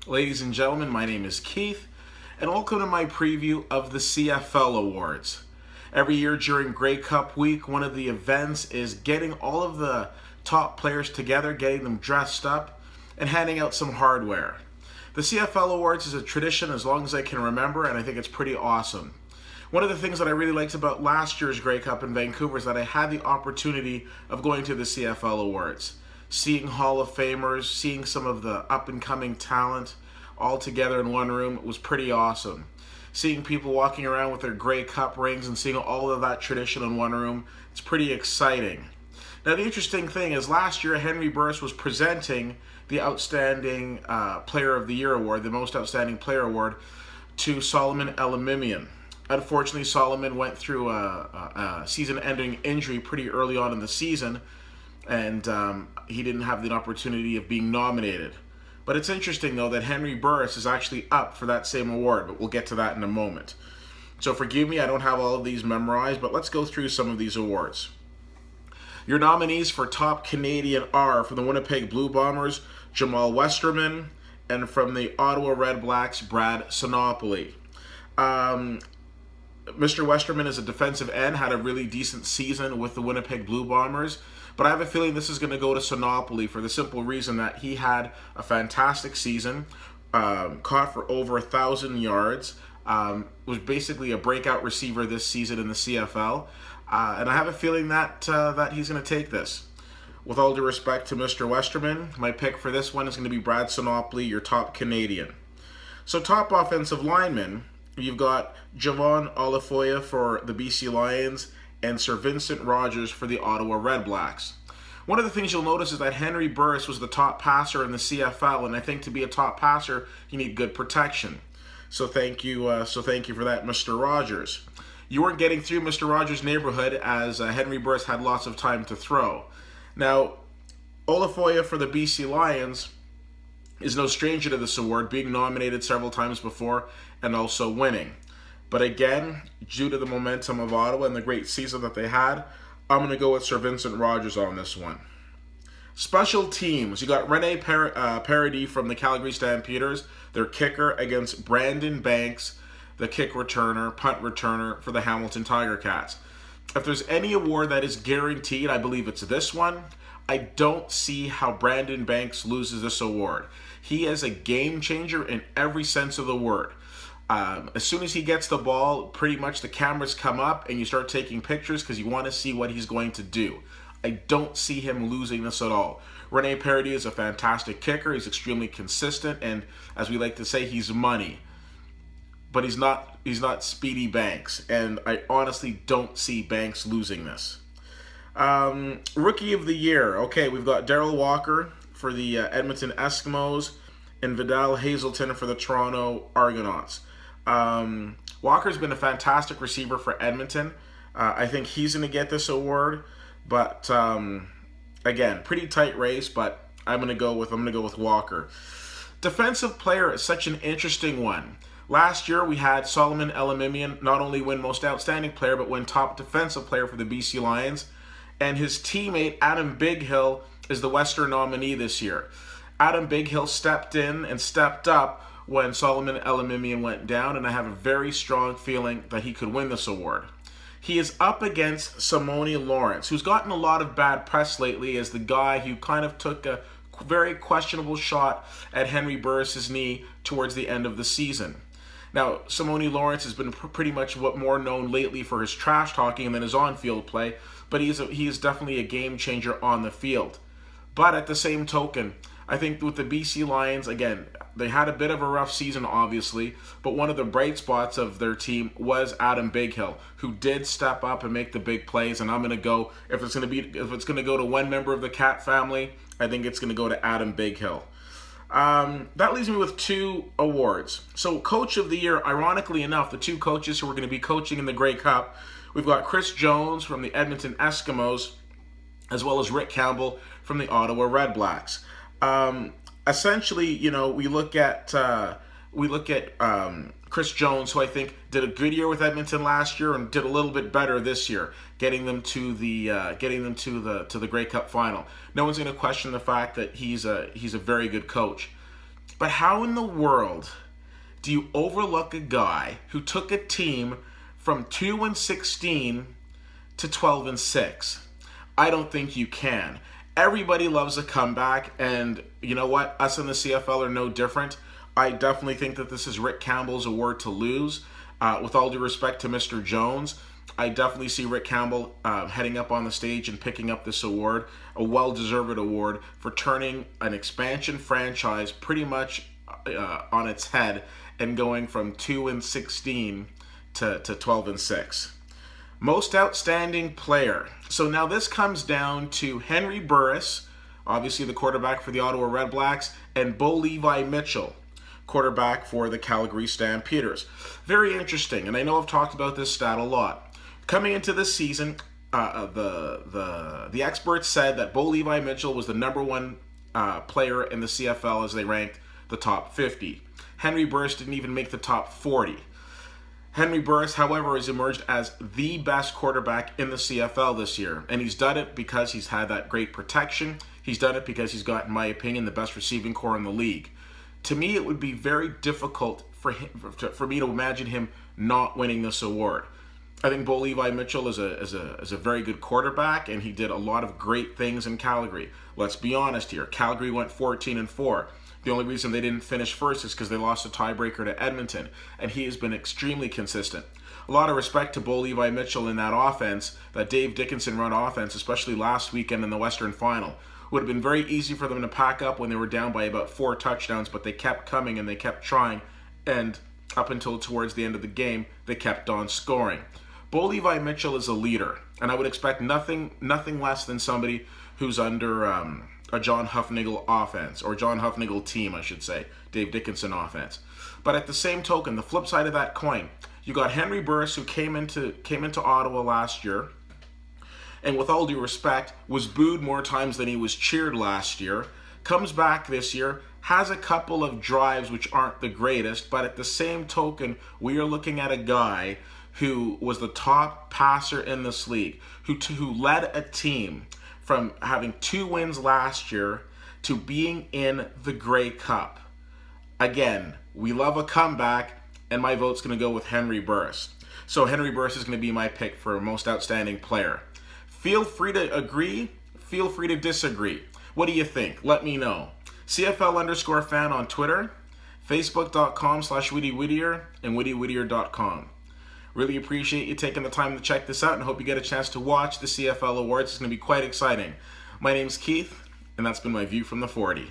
Ladies and gentlemen, my name is Keith, and welcome to my preview of the CFL Awards. Every year during Grey Cup week, one of the events is getting all of the top players together, getting them dressed up, and handing out some hardware. The CFL Awards is a tradition as long as I can remember, and I think it's pretty awesome. One of the things that I really liked about last year's Grey Cup in Vancouver is that I had the opportunity of going to the CFL Awards, seeing Hall of Famers, seeing some of the up-and-coming talent all together in one room. It was pretty awesome. Seeing people walking around with their Grey Cup rings and seeing all of that tradition in one room, it's pretty exciting. Now, the interesting thing is last year, Henry Burris was presenting the Outstanding Player of the Year award, the Most Outstanding Player award, to Solomon Elimimian. Unfortunately, Solomon went through a season-ending injury pretty early on in the season, and he didn't have the opportunity of being nominated. But it's interesting, though, that Henry Burris is actually up for that same award, but we'll get to that in a moment. So forgive me, I don't have all of these memorized, but let's go through some of these awards. Your nominees for Top Canadian are, from the Winnipeg Blue Bombers, Jamal Westerman, and from the Ottawa Red Blacks, Brad Sinopoli. Mr. Westerman is a defensive end, had a really decent season with the Winnipeg Blue Bombers, but I have a feeling this is going to go to Sinopoli for the simple reason that he had a fantastic season, caught for over 1,000 yards, was basically a breakout receiver this season in the CFL, and I have a feeling that that he's going to take this. With all due respect to Mr. Westerman, my pick for this one is going to be Brad Sinopoli, your top Canadian. So top offensive lineman, you've got Javon Olafoya for the BC Lions and Sir Vincent Rogers for the Ottawa Red Blacks. One of the things you'll notice is that Henry Burris was the top passer in the CFL, and I think to be a top passer, you need good protection. So thank you for that, Mr. Rogers. You weren't getting through Mr. Rogers' neighborhood as Henry Burris had lots of time to throw. Now, Olafoya for the BC Lions is no stranger to this award, being nominated several times before and also winning. But again, due to the momentum of Ottawa and the great season that they had, I'm going to go with Sir Vincent Rogers on this one. Special teams. You got Rene Paradis from the Calgary Stampeders, their kicker, against Brandon Banks, the kick returner, punt returner for the Hamilton Tiger Cats. If there's any award that is guaranteed, I believe it's this one. I don't see how Brandon Banks loses this award. He is a game changer in every sense of the word. As soon as he gets the ball, pretty much the cameras come up and you start taking pictures because you want to see what he's going to do. I don't see him losing this at all. Rene Paradis is a fantastic kicker. He's extremely consistent, and as we like to say, he's money. But he's not Speedy Banks, and I honestly don't see Banks losing this. Rookie of the Year. Okay, we've got Darrell Walker for the Edmonton Eskimos and Vidal Hazelton for the Toronto Argonauts. Walker's been a fantastic receiver for Edmonton. I think he's going to get this award, but again, pretty tight race. But I'm going to go with Walker. Defensive player is such an interesting one. Last year we had Solomon Elimimian not only win Most Outstanding Player, but win Top Defensive Player for the BC Lions, and his teammate Adam Bighill is the Western nominee this year. Adam Bighill stepped in and stepped up when Solomon Elimimian went down, and I have a very strong feeling that he could win this award. He is up against Simone Lawrence, who's gotten a lot of bad press lately as the guy who kind of took a very questionable shot at Henry Burris' knee towards the end of the season. Now, Simone Lawrence has been pretty much more known lately for his trash talking than his on-field play, but he is definitely a game changer on the field. But at the same token, I think with the BC Lions, again, they had a bit of a rough season, obviously, but one of the bright spots of their team was Adam Bighill, who did step up and make the big plays. And I'm going to go, if it's going to go to one member of the Cat family, I think it's going to go to Adam Bighill. That leaves me with two awards. So, Coach of the Year, ironically enough, the two coaches who are going to be coaching in the Grey Cup, we've got Chris Jones from the Edmonton Eskimos, as well as Rick Campbell from the Ottawa Red Blacks. Essentially, you know, we look at Chris Jones, who I think did a good year with Edmonton last year and did a little bit better this year, getting them to the Grey Cup final. No one's going to question the fact that he's a very good coach. But how in the world do you overlook a guy who took a team from 2-16 to 12-6? I don't think you can. Everybody loves a comeback, and you know what? Us in the CFL are no different. I definitely think that this is Rick Campbell's award to lose. With all due respect to Mr. Jones, I definitely see Rick Campbell heading up on the stage and picking up this award, a well-deserved award for turning an expansion franchise pretty much on its head and going from 2-16 to 12-6. Most outstanding player. So now this comes down to Henry Burris, obviously the quarterback for the Ottawa Redblacks, and Bo Levi Mitchell, quarterback for the Calgary Stampeders. Very interesting, and I know I've talked about this stat a lot. Coming into this season, the experts said that Bo Levi Mitchell was the number one player in the CFL as they ranked the top 50. Henry Burris didn't even make the top 40. Henry Burris, however, has emerged as the best quarterback in the CFL this year. And he's done it because he's had that great protection. He's done it because he's got, in my opinion, the best receiving core in the league. To me, it would be very difficult for me to imagine him not winning this award. I think Bo Levi Mitchell is a very good quarterback, and he did a lot of great things in Calgary. Let's be honest here. Calgary went 14-4. The only reason they didn't finish first is because they lost a tiebreaker to Edmonton, and he has been extremely consistent. A lot of respect to Bo Levi Mitchell in that offense, that Dave Dickinson run offense, especially last weekend in the Western Final. Would have been very easy for them to pack up when they were down by about 4 touchdowns, but they kept coming and they kept trying, and up until towards the end of the game, they kept on scoring. Bo Levi Mitchell is a leader, and I would expect nothing less than somebody who's under a John Huffnagel offense, or John Huffnagel team, I should say, Dave Dickinson offense. But at the same token, the flip side of that coin, you got Henry Burris, who came into Ottawa last year, and with all due respect, was booed more times than he was cheered last year, comes back this year, has a couple of drives which aren't the greatest, but at the same token, we are looking at a guy who was the top passer in this league, who led a team from having 2 wins last year to being in the Grey Cup. Again, we love a comeback, and my vote's going to go with Henry Burris. So Henry Burris is going to be my pick for most outstanding player. Feel free to agree, feel free to disagree. What do you think? Let me know. CFL_fan on Twitter, Facebook.com/WittyWhittier, and WittyWhittier.com. Really appreciate you taking the time to check this out, and hope you get a chance to watch the CFL Awards. It's going to be quite exciting. My name's Keith, and that's been my view from the 40.